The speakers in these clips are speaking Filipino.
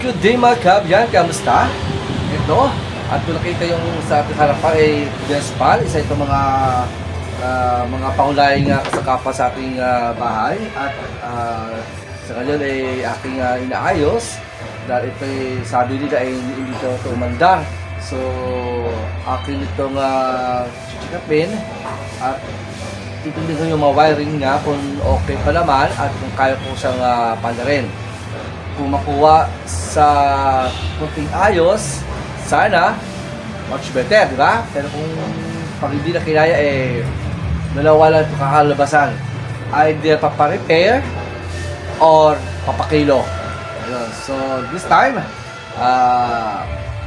Good day mga kabyan, kamusta? Ito, at kung nakita yung sa ating harapan ay Despal, isa itong mga pangunahing kasakapa sa ating bahay. At sa ngayon ay aking inaayos dahil ito ay sabi nila ay hindi ito umandar. So, aking itong chichikapin at titignan ko yung mga wiring nga kung okay pa naman at kung kaya ko siyang pandarin. Kung makuha sa kunting ayos, sana much better, di ba? Pero kung pag hindi na kinaya, dalawa lang ito kakalabasan. Either paparepair or papakilo. Ayun. So, this time,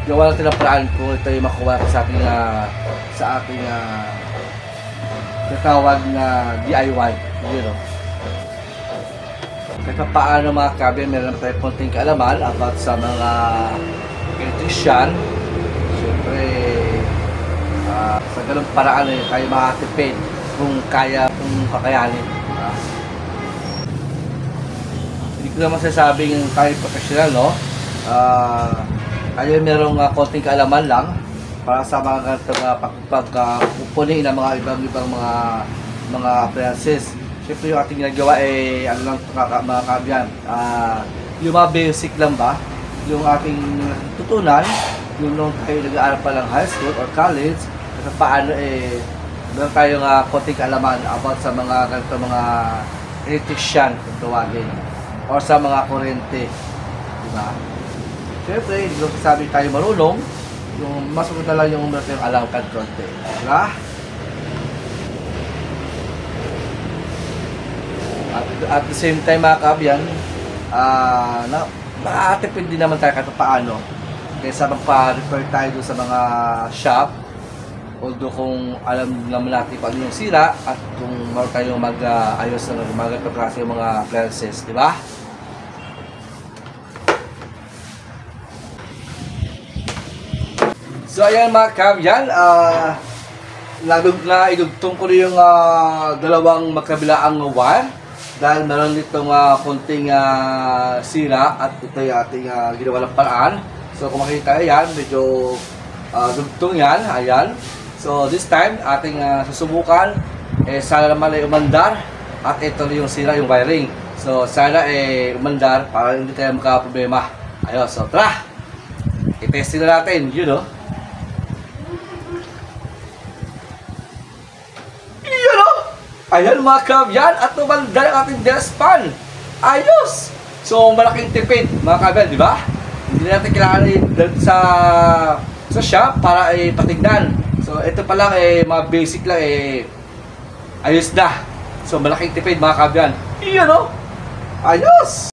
gawa natin ang paraan kung ito yung makuha sa ating natawag na DIY. You know. Kahit paano mga kabyan, meron tayo konting kaalaman about sa mga electrician. Siyempre, sa ganung paraan tayo makatipid kung kakayanin. Hindi ko naman sasabing tayo professional, no? Tayo merong konting kaalaman lang para sa mga pagpupunin ng mga ibang mga appliances. Siyempre yung ating ginagawa ano lang mga kabyan, yung mga basic lang ba, yung ating tutunan, yung nung tayo nag-aaral pa lang high school or college, at paano meron tayong konting kaalaman about sa mga ganito mga electrician kung tawagin, or sa mga kurente, diba? Siyempre, hindi ko sabi tayo marunong, yung mas maganda lang yung meron tayong alam kahit konti, diba? At the same time mga kabyan, makakatipid din naman tayo kahit paano kaysa magpa-refer tayo doon sa mga shop, although kung alam naman natin kung ano yung sira at kung meron tayong mag-ayos ng mga ganito klase yung mga appliances, di ba? So ayan mga kabyan, idugtong ko rin yung dalawang magkabilaang wire dahil meron ditong konting sira at ito yung ating ginawa ng paraan. So kung makikita yan, medyo dugtong yan, ayan. So this time, ating susubukan, sana naman ay umandar at ito yung sira, yung wiring. So sana umandar para hindi tayo magka-problema. Ayun, so tara! I-testing na natin, you know. Ayan mga kabyan, at umandar ang ating Despal. Ayos! So malaking tipid mga kabyan, di ba? Hindi natin kailangan sa shop para patignan. So ito pa lang mga basic lang ayos na. So malaking tipid mga kabyan. Iyan o! Ayos!